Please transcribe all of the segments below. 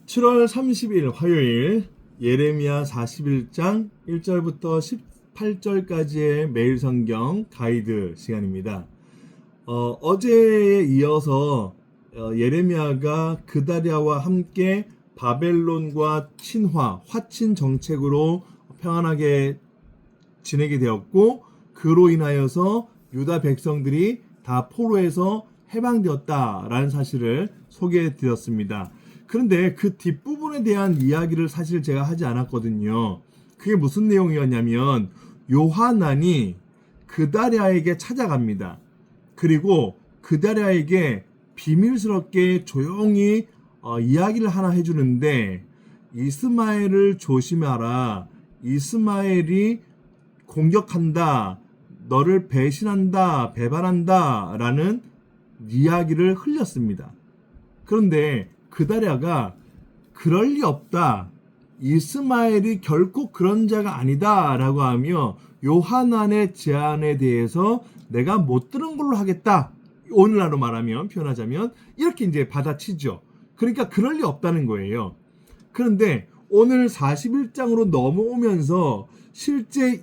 7월 30일 화요일 예레미야 41장 1절부터 18절까지의 매일 성경 가이드 시간입니다. 어제에 이어서 예레미야가 그다랴와 함께 바벨론과 친화, 화친 정책으로 평안하게 지내게 되었고, 그로 인하여서 유다 백성들이 다 포로에서 해방되었다라는 사실을 소개해 드렸습니다. 그런데 그 뒷부분에 대한 이야기를 사실 제가 하지 않았거든요. 그게 무슨 내용이었냐면, 요하난이 그다랴에게 찾아갑니다. 그리고 그다랴에게 비밀스럽게 조용히 이야기를 하나 해주는데, 이스마엘을 조심하라. 이스마엘이 공격한다. 너를 배신한다. 배반한다. 라는 이야기를 흘렸습니다. 그런데 그다랴가 그럴 리 없다. 이스마엘이 결코 그런 자가 아니다. 라고 하며 요하난의 제안에 대해서 내가 못 들은 걸로 하겠다. 오늘날로 말하면, 표현하자면 이렇게 이제 받아치죠. 그러니까 그럴 리 없다는 거예요. 그런데 오늘 41장으로 넘어오면서 실제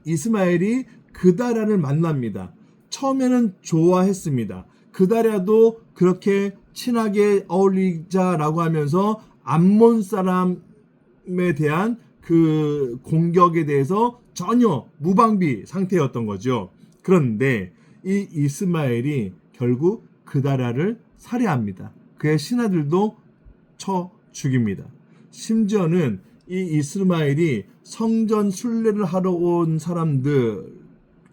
이스마엘이 그다랴를 만납니다. 처음에는 좋아했습니다. 그다랴도 그렇게 친하게 어울리자라고 하면서 암몬 사람에 대한 그 공격에 대해서 전혀 무방비 상태였던 거죠. 그런데 이 이스마엘이 결국 그다랴를 살해합니다. 그의 신하들도 쳐 죽입니다. 심지어는 이 이스마엘이 성전 순례를 하러 온 사람들,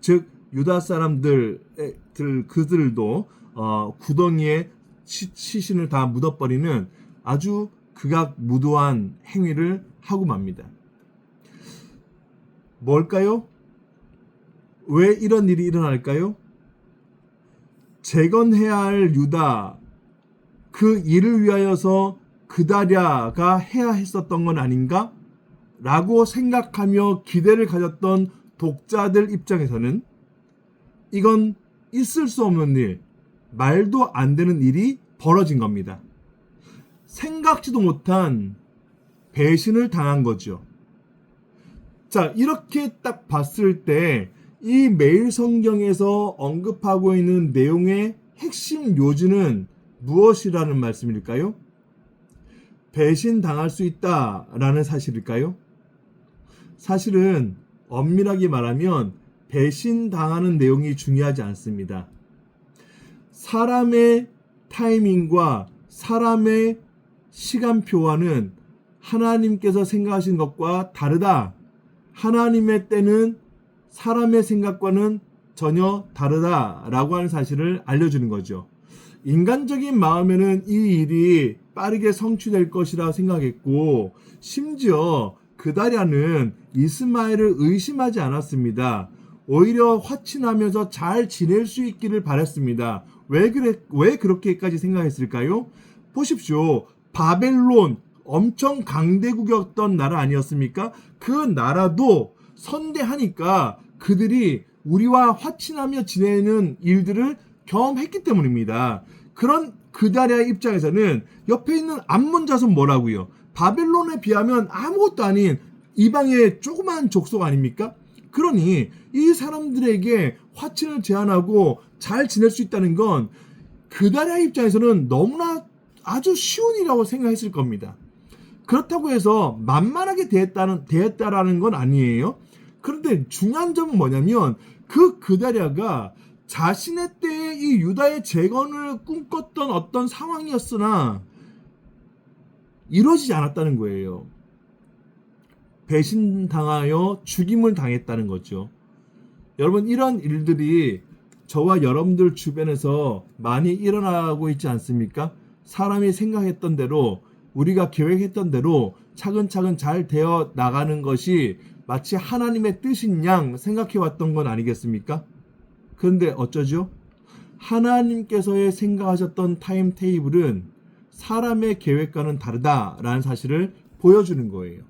즉 유다 사람들 그들도 구덩이에 시신을 다 묻어버리는 아주 극악무도한 행위를 하고 맙니다. 뭘까요? 왜 이런 일이 일어날까요? 재건해야 할 유다, 그 일을 위하여서 그다랴가 해야 했었던 건 아닌가? 라고 생각하며 기대를 가졌던 독자들 입장에서는 이건 있을 수 없는 일, 말도 안 되는 일이 벌어진 겁니다. 생각지도 못한 배신을 당한 거죠. 자, 이렇게 딱 봤을 때 이 매일 성경에서 언급하고 있는 내용의 핵심 요지는 무엇이라는 말씀일까요? 배신당할 수 있다라는 사실일까요? 사실은 엄밀하게 말하면 배신당하는 내용이 중요하지 않습니다. 사람의 타이밍과 사람의 시간표와는 하나님께서 생각하신 것과 다르다. 하나님의 때는 사람의 생각과는 전혀 다르다라고 하는 사실을 알려주는 거죠. 인간적인 마음에는 이 일이 빠르게 성취될 것이라 생각했고, 심지어 그다랴는 이스마엘을 의심하지 않았습니다. 오히려 화친하면서 잘 지낼 수 있기를 바랐습니다. 왜 그렇게까지 생각했을까요? 보십시오. 바벨론, 엄청 강대국이었던 나라 아니었습니까? 그 나라도 선대하니까 그들이 우리와 화친하며 지내는 일들을 경험했기 때문입니다. 그런 그다랴의 입장에서는 옆에 있는 암몬 자손 뭐라고요? 바벨론에 비하면 아무것도 아닌 이방의 조그만 족속 아닙니까? 그러니 이 사람들에게 화친을 제안하고 잘 지낼 수 있다는 건 그다랴의 입장에서는 너무나 아주 쉬운 일이라고 생각했을 겁니다. 그렇다고 해서 만만하게 대했다라는 건 아니에요. 그런데 중요한 점은 뭐냐면 그 그다랴가 자신의 때에 이 유다의 재건을 꿈꿨던 어떤 상황이었으나 이루어지지 않았다는 거예요. 배신당하여 죽임을 당했다는 거죠. 여러분, 이런 일들이 저와 여러분들 주변에서 많이 일어나고 있지 않습니까? 사람이 생각했던 대로, 우리가 계획했던 대로 차근차근 잘 되어 나가는 것이 마치 하나님의 뜻인 양 생각해 왔던 건 아니겠습니까? 그런데 어쩌죠? 하나님께서의 생각하셨던 타임 테이블은 사람의 계획과는 다르다라는 사실을 보여주는 거예요.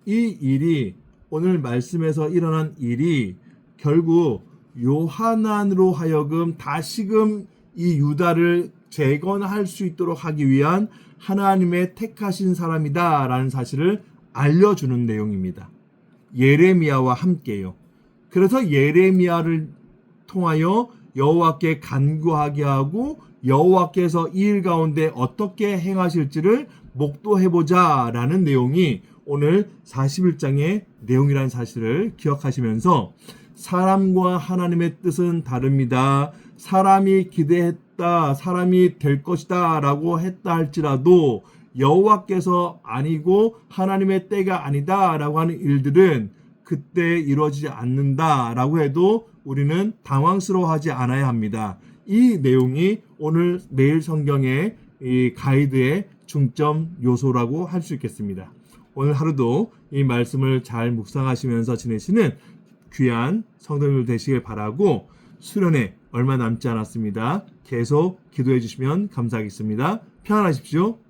이 일이, 오늘 말씀에서 일어난 일이 결국 요하난으로 하여금 다시금 이 유다를 재건할 수 있도록 하기 위한 하나님의 택하신 사람이다라는 사실을 알려주는 내용입니다. 예레미야와 함께요. 그래서 예레미야를 통하여 여호와께 간구하게 하고 여호와께서 이 일 가운데 어떻게 행하실지를 목도해보자 라는 내용이 오늘 41장의 내용이라는 사실을 기억하시면서 사람과 하나님의 뜻은 다릅니다. 사람이 기대했다, 사람이 될 것이다 라고 했다 할지라도 여호와께서 아니고 하나님의 때가 아니다 라고 하는 일들은 그때 이루어지지 않는다 라고 해도 우리는 당황스러워하지 않아야 합니다. 이 내용이 오늘 매일 성경의 이 가이드의 중점 요소라고 할 수 있겠습니다. 오늘 하루도 이 말씀을 잘 묵상하시면서 지내시는 귀한 성도님들 되시길 바라고 수련회 얼마 남지 않았습니다. 계속 기도해 주시면 감사하겠습니다. 평안하십시오.